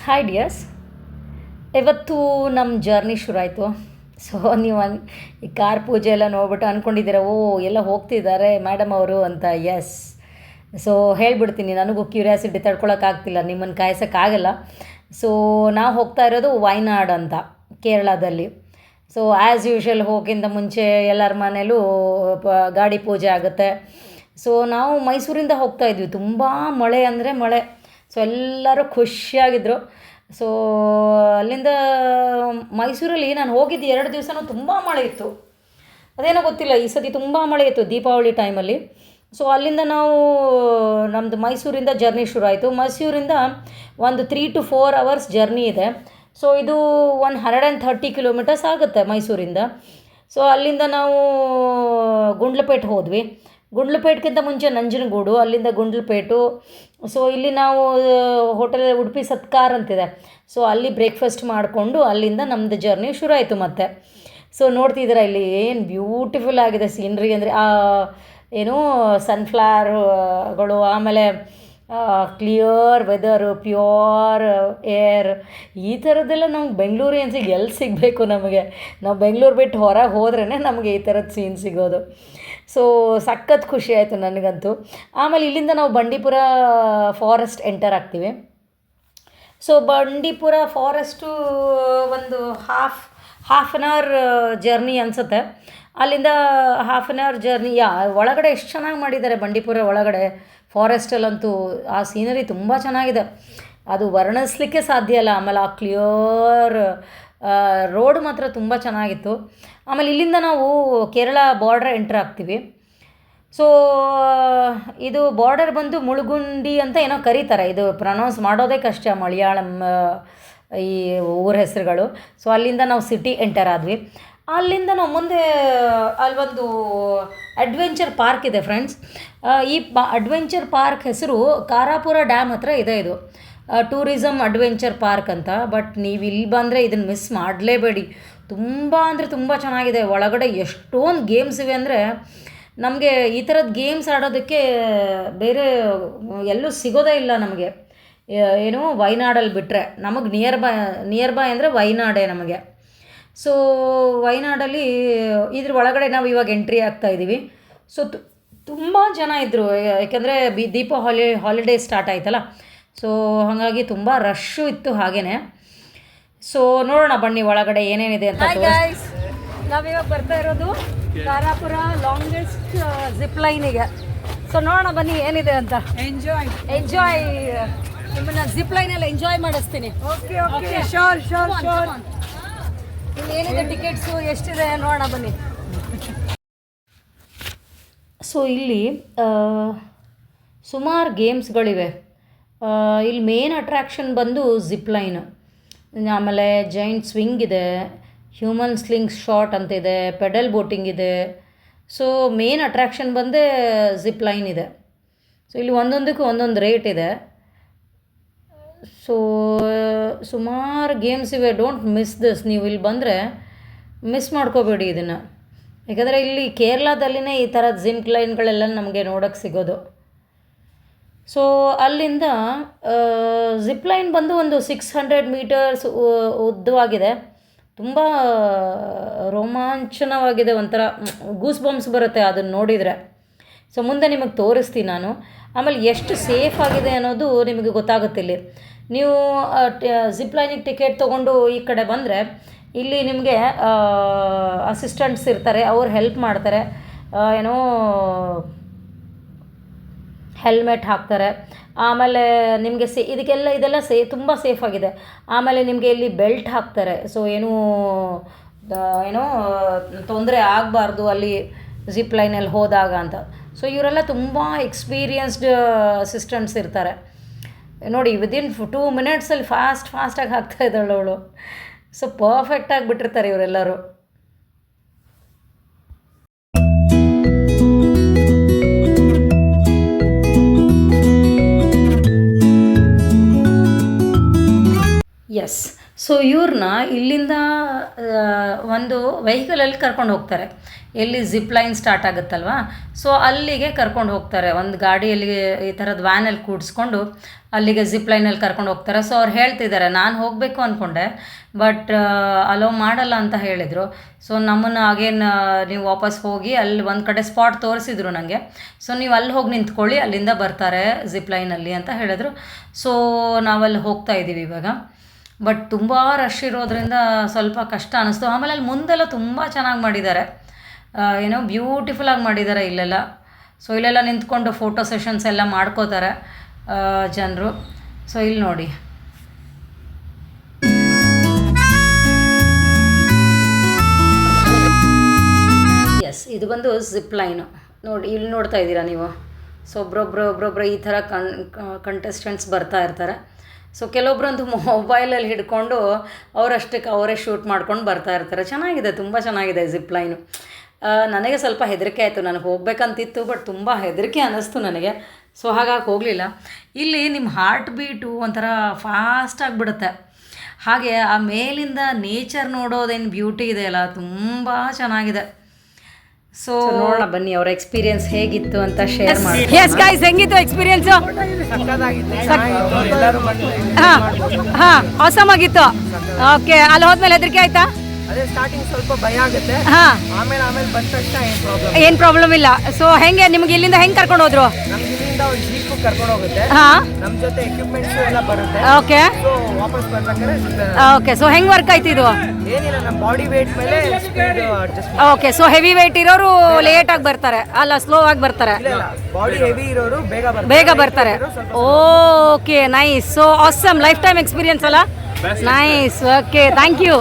Hi dears, ಇವತ್ತು ನಮ್ಮ journey ಶುರು ಆಯಿತು. ಸೊ ನೀವು ಈ ಕಾರ್ ಪೂಜೆ ಎಲ್ಲ ನೋಡ್ಬಿಟ್ಟು ಅಂದ್ಕೊಂಡಿದ್ದೀರ, ಓ ಎಲ್ಲ ಹೋಗ್ತಿದ್ದಾರೆ ಮೇಡಮ್ ಅವರು ಅಂತ. ಎಸ್, ಸೊ ಹೇಳ್ಬಿಡ್ತೀನಿ, ನನಗೂ ಕ್ಯೂರಿಯಾಸಿಟಿ ತಡ್ಕೊಳಕ್ಕಾಗ್ತಿಲ್ಲ, ನಿಮ್ಮನ್ನು ಕಾಯಿಸೋಕ್ಕಾಗಲ್ಲ. ಸೊ ನಾವು ಹೋಗ್ತಾ ಇರೋದು ವಯನಾಡ್ ಅಂತ, ಕೇರಳದಲ್ಲಿ. ಸೊ ಆ್ಯಸ್ ಯೂಶ್ವಲ್ ಹೋಗಿಂತ ಮುಂಚೆ ಎಲ್ಲರ ಮನೇಲೂ ಗಾಡಿ ಪೂಜೆ ಆಗುತ್ತೆ. ಸೊ ನಾವು ಮೈಸೂರಿಂದ ಹೋಗ್ತಾ ಇದ್ವಿ, ತುಂಬ ಮಳೆ ಅಂದರೆ ಮಳೆ. ಸೊ ಎಲ್ಲರೂ ಖುಷಿಯಾಗಿದ್ದರು. ಸೊ ಅಲ್ಲಿಂದ ಮೈಸೂರಲ್ಲಿ ನಾನು ಹೋಗಿದ್ದು 2 ದಿವಸನೂ ತುಂಬ ಮಳೆ ಇತ್ತು. ಅದೇನೋ ಗೊತ್ತಿಲ್ಲ, ಈ ಸತಿ ತುಂಬ ಮಳೆ ಇತ್ತು ದೀಪಾವಳಿ ಟೈಮಲ್ಲಿ. ಸೊ ಅಲ್ಲಿಂದ ನಾವು ನಮ್ಮದು ಮೈಸೂರಿಂದ ಜರ್ನಿ ಶುರು ಆಯಿತು. ಮೈಸೂರಿಂದ ಒಂದು 3 to 4 hours ಜರ್ನಿ ಇದೆ. ಸೊ ಇದು 130 ಕಿಲೋಮೀಟರ್ಸ್ ಆಗುತ್ತೆ ಮೈಸೂರಿಂದ. ಸೊ ಅಲ್ಲಿಂದ ನಾವು ಗುಂಡ್ಲುಪೇಟೆ ಹೋದ್ವಿ. ಗುಂಡ್ಲುಪೇಟ್ಗಿಂತ ಮುಂಚೆ ನಂಜನಗೂಡು, ಅಲ್ಲಿಂದ ಗುಂಡ್ಲುಪೇಟು. ಸೊ ಇಲ್ಲಿ ನಾವು ಹೋಟೆಲ್ ಉಡುಪಿ ಸತ್ಕಾರ್ ಅಂತಿದೆ. ಸೊ ಅಲ್ಲಿ ಬ್ರೇಕ್ಫಾಸ್ಟ್ ಮಾಡಿಕೊಂಡು ಅಲ್ಲಿಂದ ನಮ್ಮದು ಜರ್ನಿ ಶುರು ಆಯಿತು ಮತ್ತೆ. ಸೊ ನೋಡ್ತಿದ್ದೀರಾ ಇಲ್ಲಿ ಏನು ಬ್ಯೂಟಿಫುಲ್ ಆಗಿದೆ ಸೀನ್ರಿ ಅಂದರೆ, ಏನು ಸನ್ಫ್ಲವರ್ಗಳು, ಆಮೇಲೆ ಕ್ಲಿಯರ್ ವೆದರು, ಪ್ಯೂರ್ ಏರ್, ಈ ಥರದ್ದೆಲ್ಲ ನಮ್ಗೆ ಬೆಂಗಳೂರಿಯನ್ಸಿಗೆ ಎಲ್ಲಿ ಸಿಗಬೇಕು ನಮಗೆ. ನಾವು ಬೆಂಗಳೂರು ಬಿಟ್ಟು ಹೊರಗೆ ಹೋದ್ರೇ ನಮಗೆ ಈ ಥರದ್ದು ಸೀನ್ ಸಿಗೋದು. ಸೊ ಸಖತ್ ಖುಷಿ ಆಯಿತು ನನಗಂತೂ. ಆಮೇಲೆ ಇಲ್ಲಿಂದ ನಾವು ಬಂಡೀಪುರ ಫಾರೆಸ್ಟ್ ಎಂಟರ್ ಆಗ್ತೀವಿ. ಸೊ ಬಂಡೀಪುರ ಫಾರೆಸ್ಟು ಒಂದು ಹಾಫ್ ಆನ್ ಅವರ್ ಜರ್ನಿ ಅನಿಸುತ್ತೆ. ಅಲ್ಲಿಂದ ಹಾಫ್ ಆನ್ ಅವರ್ ಜರ್ನಿ. ಒಳಗಡೆ ಎಷ್ಟು ಚೆನ್ನಾಗಿ ಮಾಡಿದ್ದಾರೆ ಬಂಡೀಪುರ ಒಳಗಡೆ ಫಾರೆಸ್ಟಲ್ಲಂತೂ. ಆ ಸೀನರಿ ತುಂಬ ಚೆನ್ನಾಗಿದೆ, ಅದು ವರ್ಣಿಸ್ಲಿಕ್ಕೆ ಸಾಧ್ಯ ಇಲ್ಲ. ಆಮೇಲೆ ಆ ಕ್ಲಿಯರ್ ರೋಡ್ ಮಾತ್ರ ತುಂಬ ಚೆನ್ನಾಗಿತ್ತು. ಆಮೇಲೆ ಇಲ್ಲಿಂದ ನಾವು ಕೇರಳ ಬಾರ್ಡ್ರ್ ಎಂಟ್ರ್ ಆಗ್ತೀವಿ. ಸೊ ಇದು ಬಾರ್ಡರ್ ಬಂದು ಮುಳುಗುಂಡಿ ಅಂತ ಏನೋ ಕರೀತಾರೆ, ಇದು ಪ್ರೊನೌನ್ಸ್ ಮಾಡೋದೇ ಕಷ್ಟ, ಮಲಯಾಳಂ ಈ ಊರ ಹೆಸರುಗಳು. ಸೊ ಅಲ್ಲಿಂದ ನಾವು ಸಿಟಿ ಎಂಟರ್ ಆದ್ವಿ. ಅಲ್ಲಿಂದ ನಾವು ಮುಂದೆ ಅಲ್ಲೊಂದು ಅಡ್ವೆಂಚರ್ ಪಾರ್ಕ್ ಇದೆ ಫ್ರೆಂಡ್ಸ್. ಈ ಅಡ್ವೆಂಚರ್ ಪಾರ್ಕ್ ಹೆಸರು ಕಾರಾಪುರ ಡ್ಯಾಮ್ ಹತ್ರ ಇದೆ. ಇದು ಟೂರಿಸಮ್ ಅಡ್ವೆಂಚರ್ ಪಾರ್ಕ್ ಅಂತ. ಬಟ್ ನೀವು ಇಲ್ಲಿ ಬಂದರೆ ಇದನ್ನು ಮಿಸ್ ಮಾಡಲೇಬೇಡಿ, ತುಂಬ ಅಂದರೆ ತುಂಬ ಚೆನ್ನಾಗಿದೆ. ಒಳಗಡೆ ಎಷ್ಟೊಂದು ಗೇಮ್ಸ್ ಇವೆ ಅಂದರೆ, ನಮಗೆ ಈ ಥರದ್ದು ಗೇಮ್ಸ್ ಆಡೋದಕ್ಕೆ ಬೇರೆ ಎಲ್ಲೂ ಸಿಗೋದೇ ಇಲ್ಲ ನಮಗೆ. ಏನು ವಯನಾಡಲ್ಲಿ ಬಿಟ್ಟರೆ, ನಮಗೆ ನಿಯರ್ ಬೈ ಅಂದರೆ ವಯನಾಡೇ ನಮಗೆ. ಸೊ ವಯನಾಡಲ್ಲಿ ಇದ್ರ ಒಳಗಡೆ ನಾವು ಇವಾಗ ಎಂಟ್ರಿ ಆಗ್ತಾಯಿದ್ದೀವಿ. ಸೊ ತುಂಬ ಜನ ಇದ್ದರು, ಯಾಕೆಂದರೆ ಹಾಲಿಡೇ ಸ್ಟಾರ್ಟ್ ಆಯ್ತಲ್ಲ. ಸೊ ಹಾಗಾಗಿ ತುಂಬ ರಶ್ಶು ಇತ್ತು ಹಾಗೇ. ಸೊ ನೋಡೋಣ ಬನ್ನಿ ಒಳಗಡೆ ಏನೇನಿದೆ ಅಂತ. ನಾವಿವಾಗ ಬರ್ತಾ ಇರೋದು ಕಾರಾಪುರ ಲಾಂಗೆಸ್ಟ್ ಜಿಪ್ ಲೈನಿಗೆ. ಸೊ ನೋಡೋಣ ಬನ್ನಿ ಏನಿದೆ ಅಂತ. ಎಂಜಾಯ್ ನಿಮ್ಮನ್ನ ಜಿಪ್ ಲೈನಲ್ಲಿ ಎಂಜಾಯ್ ಮಾಡಿಸ್ತೀನಿ. Okay, sure. ಇಲ್ಲಿ ಏನಿದೆ ಟಿಕೆಟ್ಸು ಎಷ್ಟಿದೆ ನೋಡೋಣ ಬನ್ನಿ. ಸೊ ಇಲ್ಲಿ ಸುಮಾರು ಗೇಮ್ಸ್ಗಳಿವೆ. ಇಲ್ಲಿ ಮೇನ್ ಅಟ್ರ್ಯಾಕ್ಷನ್ ಬಂದು ಜಿಪ್ ಲೈನು, ಆಮೇಲೆ ಜೈಂಟ್ ಸ್ವಿಂಗ್ ಇದೆ, ಹ್ಯೂಮನ್ ಸ್ಲಿಂಗ್ ಶಾಟ್ ಅಂತಿದೆ, ಪೆಡಲ್ ಬೋಟಿಂಗ್ ಇದೆ. ಸೊ ಮೇನ್ ಅಟ್ರ್ಯಾಕ್ಷನ್ ಬಂದೇ ಜಿಪ್ ಲೈನ್ ಇದೆ. ಸೊ ಇಲ್ಲಿ ಒಂದೊಂದಕ್ಕೂ ಒಂದೊಂದು ರೇಟ್ ಇದೆ. ಸೊ ಸುಮಾರು ಗೇಮ್ಸ್ ಇವೆ, ಡೋಂಟ್ ಮಿಸ್ ದಿಸ್. ನೀವು ಇಲ್ಲಿ ಬಂದರೆ ಮಿಸ್ ಮಾಡ್ಕೋಬೇಡಿ ಇದನ್ನು, ಯಾಕಂದರೆ ಇಲ್ಲಿ ಕೇರಳದಲ್ಲಿನೇ ಈ ಥರದ ಜಿಪ್ ಲೈನ್ಗಳೆಲ್ಲ ನಮಗೆ ನೋಡೋಕ್ಕೆ ಸಿಗೋದು. ಸೊ ಅಲ್ಲಿಂದ ಜಿಪ್ ಲೈನ್ ಬಂದು ಒಂದು 600 ಮೀಟರ್ಸ್ ಉದ್ದವಾಗಿದೆ. ತುಂಬ ರೋಮಾಂಚನವಾಗಿದೆ, ಒಂಥರ ಗೂಸ್ ಬಂಪ್ಸ್ ಬರುತ್ತೆ ಅದನ್ನು ನೋಡಿದರೆ. ಸೊ ಮುಂದೆ ನಿಮಗೆ ತೋರಿಸ್ತೀನಿ ನಾನು. ಆಮೇಲೆ ಎಷ್ಟು ಸೇಫ್ ಆಗಿದೆ ಅನ್ನೋದು ನಿಮಗೆ ಗೊತ್ತಾಗುತ್ತೆ ಇಲ್ಲಿ. ನೀವು ಜಿಪ್ ಲೈನಿಗೆ ಟಿಕೆಟ್ ತೊಗೊಂಡು ಈ ಕಡೆ ಬಂದರೆ ಇಲ್ಲಿ ನಿಮಗೆ ಅಸಿಸ್ಟೆಂಟ್ಸ್ ಇರ್ತಾರೆ, ಅವ್ರು ಹೆಲ್ಪ್ ಮಾಡ್ತಾರೆ. ಏನೋ ಹೆಲ್ಮೆಟ್ ಹಾಕ್ತಾರೆ. ಆಮೇಲೆ ನಿಮಗೆ ಇದೆಲ್ಲ ತುಂಬ ಸೇಫಾಗಿದೆ. ಆಮೇಲೆ ನಿಮಗೆ ಇಲ್ಲಿ ಬೆಲ್ಟ್ ಹಾಕ್ತಾರೆ. ಸೊ ಏನೋ ತೊಂದರೆ ಆಗಬಾರ್ದು ಅಲ್ಲಿ ಜಿಪ್ ಲೈನಲ್ಲಿ ಹೋದಾಗ ಅಂತ. ಸೊ ಇವರೆಲ್ಲ ತುಂಬ ಎಕ್ಸ್ಪೀರಿಯನ್ಸ್ಡ್ ಅಸಿಸ್ಟೆಂಟ್ಸ್ ಇರ್ತಾರೆ. ನೋಡಿ, ವಿದಿನ್ 2 ಮಿನಿಟ್ಸಲ್ಲಿ ಫಾಸ್ಟಾಗಿ ಹಾಕ್ತಾ ಇದ್ದಾಳೆ ಅವಳು. ಸೊ ಪರ್ಫೆಕ್ಟಾಗಿ ಬಿಟ್ಟಿರ್ತಾರೆ ಇವರೆಲ್ಲರೂ. ಎಸ್, ಸೊ ಇವ್ರನ್ನ ಇಲ್ಲಿಂದ ಒಂದು ವೆಹಿಕಲಲ್ಲಿ ಕರ್ಕೊಂಡು ಹೋಗ್ತಾರೆ, ಎಲ್ಲಿ ಜಿಪ್ ಲೈನ್ ಸ್ಟಾರ್ಟ್ ಆಗುತ್ತಲ್ವ, ಸೊ ಅಲ್ಲಿಗೆ ಕರ್ಕೊಂಡು ಹೋಗ್ತಾರೆ. ಒಂದು ಗಾಡಿಯಲ್ಲಿ ಈ ಥರದ ವ್ಯಾನಲ್ಲಿ ಕೂಡಿಸ್ಕೊಂಡು ಅಲ್ಲಿಗೆ ಜಿಪ್ ಲೈನಲ್ಲಿ ಕರ್ಕೊಂಡು ಹೋಗ್ತಾರೆ. ಸೊ ಅವ್ರು ಹೇಳ್ತಿದ್ದಾರೆ, ನಾನು ಹೋಗಬೇಕು ಅಂದ್ಕೊಂಡೆ ಬಟ್ ಅಲೋ ಮಾಡಲ್ಲ ಅಂತ ಹೇಳಿದರು. ಸೊ ನಮ್ಮನ್ನು ಅಗೇನ್ ನೀವು ವಾಪಸ್ ಹೋಗಿ ಅಲ್ಲಿ ಒಂದು ಕಡೆ ಸ್ಪಾಟ್ ತೋರಿಸಿದ್ರು ನನಗೆ. ಸೊ ನೀವು ಅಲ್ಲಿ ಹೋಗಿ ನಿಂತ್ಕೊಳ್ಳಿ, ಅಲ್ಲಿಂದ ಬರ್ತಾರೆ ಜಿಪ್ ಲೈನಲ್ಲಿ ಅಂತ ಹೇಳಿದ್ರು. ಸೊ ನಾವಲ್ಲಿ ಹೋಗ್ತಾ ಇದ್ದೀವಿ ಇವಾಗ. ಬಟ್ ತುಂಬ ರಶ್ ಇರೋದ್ರಿಂದ ಸ್ವಲ್ಪ ಕಷ್ಟ ಅನ್ನಿಸ್ತು. ಆಮೇಲೆ ಅಲ್ಲಿ ಮುಂದೆಲ್ಲ ತುಂಬ ಚೆನ್ನಾಗಿ ಮಾಡಿದ್ದಾರೆ, ಏನೋ ಬ್ಯೂಟಿಫುಲ್ಲಾಗಿ ಮಾಡಿದ್ದಾರೆ ಇಲ್ಲೆಲ್ಲ. ಸೊ ಇಲ್ಲೆಲ್ಲ ನಿಂತ್ಕೊಂಡು ಫೋಟೋ ಸೆಷನ್ಸ್ ಎಲ್ಲ ಮಾಡ್ಕೋತಾರೆ ಜನರು. ಸೊ ಇಲ್ಲಿ ನೋಡಿ, ಎಸ್ ಇದು ಬಂದು ಜಿಪ್ ಲೈನು ನೋಡಿ, ಇಲ್ಲಿ ನೋಡ್ತಾ ಇದ್ದೀರಾ ನೀವು. ಸೊ ಒಬ್ರೊಬ್ರು ಈ ಥರ ಕಂಟೆಸ್ಟೆಂಟ್ಸ್ ಬರ್ತಾ ಇರ್ತಾರೆ. ಸೊ ಕೆಲವೊಬ್ಬರಂತೂ ಮೊಬೈಲಲ್ಲಿ ಹಿಡ್ಕೊಂಡು ಅವರಷ್ಟಕ್ಕೆ ಅವರೇ ಶೂಟ್ ಮಾಡ್ಕೊಂಡು ಬರ್ತಾ ಇರ್ತಾರೆ. ಚೆನ್ನಾಗಿದೆ, ತುಂಬ ಚೆನ್ನಾಗಿದೆ ಜಿಪ್ ಲೈನು. ನನಗೆ ಸ್ವಲ್ಪ ಹೆದರಿಕೆ ಆಯಿತು, ನನಗೆ ಹೋಗ್ಬೇಕಂತಿತ್ತು ಬಟ್ ತುಂಬ ಹೆದರಿಕೆ ಅನ್ನಿಸ್ತು ನನಗೆ. ಸೊ ಹಾಗಾಗಿ ಹೋಗಲಿಲ್ಲ. ಇಲ್ಲಿ ನಿಮ್ಮ ಹಾರ್ಟ್ ಬೀಟು ಒಂಥರ ಫಾಸ್ಟ್ ಆಗಿಬಿಡುತ್ತೆ. ಹಾಗೆ ಆ ಮೇಲಿಂದ ನೇಚರ್ ನೋಡೋದೇನು ಬ್ಯೂಟಿ ಇದೆಯಲ್ಲ, ತುಂಬ ಚೆನ್ನಾಗಿದೆ. ಸೊ ನೋಡೋಣ ಬನ್ನಿ ಅವರ ಎಕ್ಸ್ಪೀರಿಯನ್ಸ್ ಹೇಗಿತ್ತು ಅಂತ ಶೇರ್ ಮಾಡಿ. ಎಸ್ ಗೈಸ್, ಹೆಂಗಿತ್ತು ಎಕ್ಸ್ಪೀರಿಯನ್ಸ್? ಹಾಂ ಆಸಮ್ ಆಗಿತ್ತು. ಓಕೆ, ಅಲ್ಲಿ ಹೋದ್ಮೇಲೆ ಹೆದರಿಕೆ ಆಯ್ತಾ? ಅದೇ ಸ್ಟಾರ್ಟಿಂಗ್ ಸ್ವಲ್ಪ ಭಯ ಆಗುತ್ತೆ, ಆಮೇಲೆ ಬಂದ ತಕ್ಷಣ ಏನು ಪ್ರಾಬ್ಲಮ್ ಇಲ್ಲ. ಸೊ ಹೆಂಗೆ ನಿಮ್ಗೆ ಇಲ್ಲಿಂದ ಹೆಂಗೆ ಕರ್ಕೊಂಡು ಹೋದ್ರು? ನಮ್ಗೆ ಇಲ್ಲಿಂದ ಒಂದು ಜೀಪ್ ಕರ್ಕೊಂಡು ಹೋಗುತ್ತೆ, ನಮ್ಮ ಜೊತೆ ಎಕ್ವಿಪ್ಮೆಂಟ್ಸ್ ಎಲ್ಲ ಬರುತ್ತೆ. ಓಕೆ, ಸೊ ವಾಪಸ್ ಬರ್ಬೇಕಾದ್ರೆ ಓಕೆ. ಸೊ ಹೆಂಗ್ ವರ್ಕ್ ಆಯ್ತು ಇದು? ಏನಿಲ್ಲ, ನಮ್ಮ ಬಾಡಿ ವೇಟ್ ಮೇಲೆ speed adjust. Okay, so heavy wait ಇರೋರು ಲೇಟ್ ಆಗಿ ಬರ್ತಾರೆ, ಅಲ್ಲ ಸ್ಲೋ ಆಗಿ ಬರ್ತಾರೆ. ಬಾಡಿ ಹೆವಿ ಇರೋರು ಬೇಗ ಬರ್ತಾರೆ. Okay, nice. So awesome, lifetime experience ಅಲ್ಲ? ನೈಸ್. Okay, thank you.